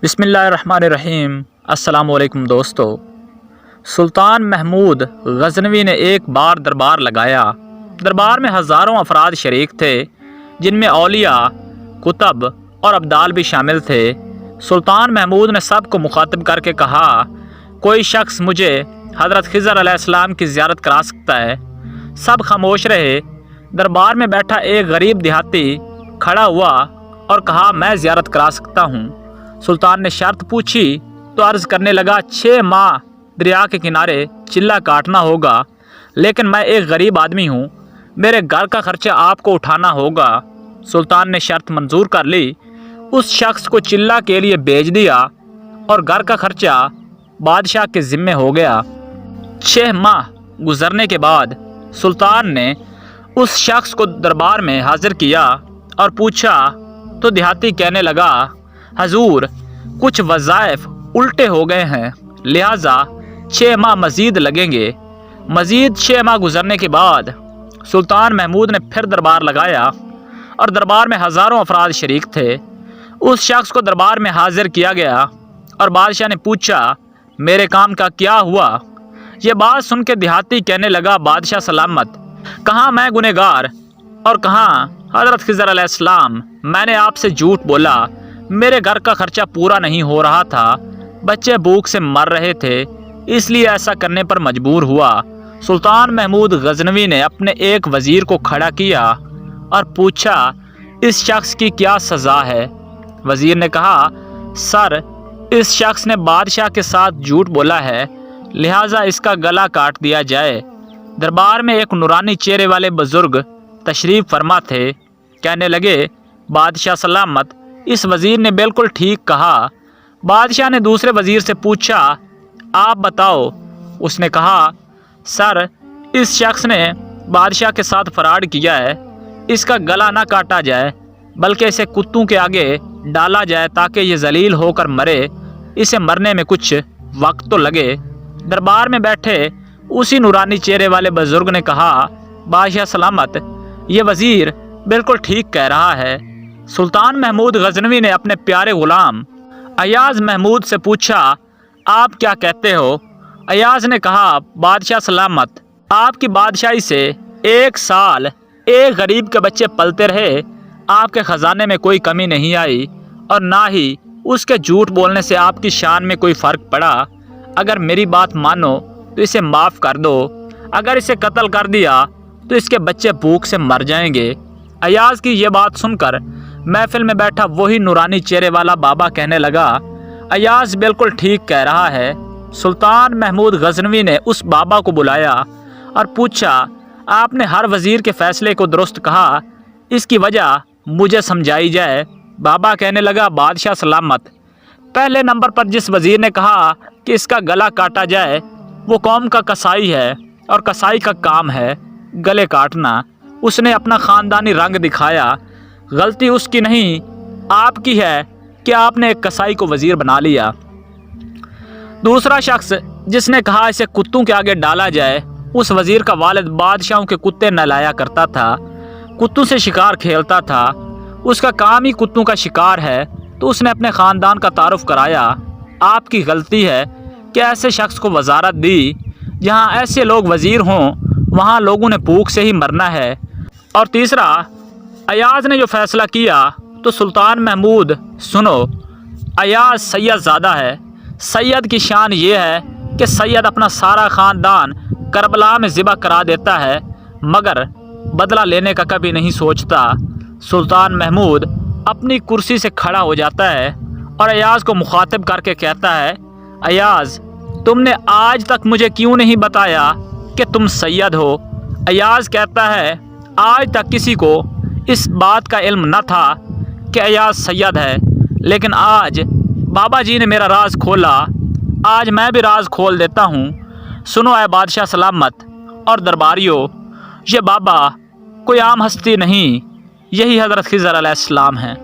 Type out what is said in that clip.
بسم اللہ الرحمن الرحیم۔ السلام علیکم دوستو۔ سلطان محمود غزنوی نے ایک بار دربار لگایا۔ دربار میں ہزاروں افراد شریک تھے، جن میں اولیاء، کتب اور ابدال بھی شامل تھے۔ سلطان محمود نے سب کو مخاطب کر کے کہا، کوئی شخص مجھے حضرت خضر علیہ السلام کی زیارت کرا سکتا ہے؟ سب خاموش رہے۔ دربار میں بیٹھا ایک غریب دیہاتی کھڑا ہوا اور کہا، میں زیارت کرا سکتا ہوں۔ سلطان نے شرط پوچھی تو عرض کرنے لگا، 6 ماہ دریا کے کنارے چلہ کاٹنا ہوگا، لیکن میں ایک غریب آدمی ہوں، میرے گھر کا خرچہ آپ کو اٹھانا ہوگا۔ سلطان نے شرط منظور کر لی، اس شخص کو چلہ کے لیے بھیج دیا اور گھر کا خرچہ بادشاہ کے ذمے ہو گیا۔ 6 ماہ گزرنے کے بعد سلطان نے اس شخص کو دربار میں حاضر کیا اور پوچھا تو دیہاتی کہنے لگا، حضور، کچھ وظائف الٹے ہو گئے ہیں، لہٰذا 6 ماہ مزید لگیں گے۔ مزید 6 ماہ گزرنے کے بعد سلطان محمود نے پھر دربار لگایا اور دربار میں ہزاروں افراد شریک تھے۔ اس شخص کو دربار میں حاضر کیا گیا اور بادشاہ نے پوچھا، میرے کام کا کیا ہوا؟ یہ بات سن کے دیہاتی کہنے لگا، بادشاہ سلامت، کہاں میں گنہگار اور کہاں حضرت خضر علیہ السلام؟ میں نے آپ سے جھوٹ بولا، میرے گھر کا خرچہ پورا نہیں ہو رہا تھا، بچے بھوک سے مر رہے تھے، اس لیے ایسا کرنے پر مجبور ہوا۔ سلطان محمود غزنوی نے اپنے ایک وزیر کو کھڑا کیا اور پوچھا، اس شخص کی کیا سزا ہے؟ وزیر نے کہا، سر، اس شخص نے بادشاہ کے ساتھ جھوٹ بولا ہے، لہٰذا اس کا گلا کاٹ دیا جائے۔ دربار میں ایک نورانی چہرے والے بزرگ تشریف فرما تھے، کہنے لگے، بادشاہ سلامت، اس وزیر نے بالکل ٹھیک کہا۔ بادشاہ نے دوسرے وزیر سے پوچھا، آپ بتاؤ۔ اس نے کہا، سر، اس شخص نے بادشاہ کے ساتھ فراڈ کیا ہے، اس کا گلا نہ کاٹا جائے بلکہ اسے کتوں کے آگے ڈالا جائے تاکہ یہ ذلیل ہو کر مرے، اسے مرنے میں کچھ وقت تو لگے۔ دربار میں بیٹھے اسی نورانی چہرے والے بزرگ نے کہا، بادشاہ سلامت، یہ وزیر بالکل ٹھیک کہہ رہا ہے۔ سلطان محمود غزنوی نے اپنے پیارے غلام ایاز محمود سے پوچھا، آپ کیا کہتے ہو؟ ایاز نے کہا، بادشاہ سلامت، آپ کی بادشاہی سے 1 سال ایک غریب کے بچے پلتے رہے، آپ کے خزانے میں کوئی کمی نہیں آئی اور نہ ہی اس کے جھوٹ بولنے سے آپ کی شان میں کوئی فرق پڑا۔ اگر میری بات مانو تو اسے معاف کر دو، اگر اسے قتل کر دیا تو اس کے بچے بھوک سے مر جائیں گے۔ ایاز کی یہ بات سن کر محفل میں بیٹھا وہی نورانی چہرے والا بابا کہنے لگا، ایاز بالکل ٹھیک کہہ رہا ہے۔ سلطان محمود غزنوی نے اس بابا کو بلایا اور پوچھا، آپ نے ہر وزیر کے فیصلے کو درست کہا، اس کی وجہ مجھے سمجھائی جائے۔ بابا کہنے لگا، بادشاہ سلامت، پہلے نمبر پر جس وزیر نے کہا کہ اس کا گلا کاٹا جائے، وہ قوم کا کسائی ہے اور کسائی کا کام ہے گلے کاٹنا۔ اس نے اپنا خاندانی رنگ دکھایا، غلطی اس کی نہیں، آپ کی ہے کہ آپ نے ایک کسائی کو وزیر بنا لیا۔ دوسرا شخص جس نے کہا اسے کتوں کے آگے ڈالا جائے، اس وزیر کا والد بادشاہوں کے کتے نہلایا کرتا تھا، کتوں سے شکار کھیلتا تھا، اس کا کام ہی کتوں کا شکار ہے، تو اس نے اپنے خاندان کا تعارف کرایا۔ آپ کی غلطی ہے کہ ایسے شخص کو وزارت دی، جہاں ایسے لوگ وزیر ہوں وہاں لوگوں نے بھوک سے ہی مرنا ہے۔ اور تیسرا، ایاز نے جو فیصلہ کیا تو سلطان محمود سنو، ایاز سید زادہ ہے، سید کی شان یہ ہے کہ سید اپنا سارا خاندان کربلا میں ذبح کرا دیتا ہے مگر بدلہ لینے کا کبھی نہیں سوچتا۔ سلطان محمود اپنی کرسی سے کھڑا ہو جاتا ہے اور ایاز کو مخاطب کر کے کہتا ہے، ایاز، تم نے آج تک مجھے کیوں نہیں بتایا کہ تم سید ہو؟ ایاز کہتا ہے، آج تک کسی کو اس بات کا علم نہ تھا کہ ایاز سید ہے، لیکن آج بابا جی نے میرا راز کھولا، آج میں بھی راز کھول دیتا ہوں۔ سنو اے بادشاہ سلامت اور درباریوں، یہ بابا کوئی عام ہستی نہیں، یہی حضرت خضر علیہ السلام ہیں۔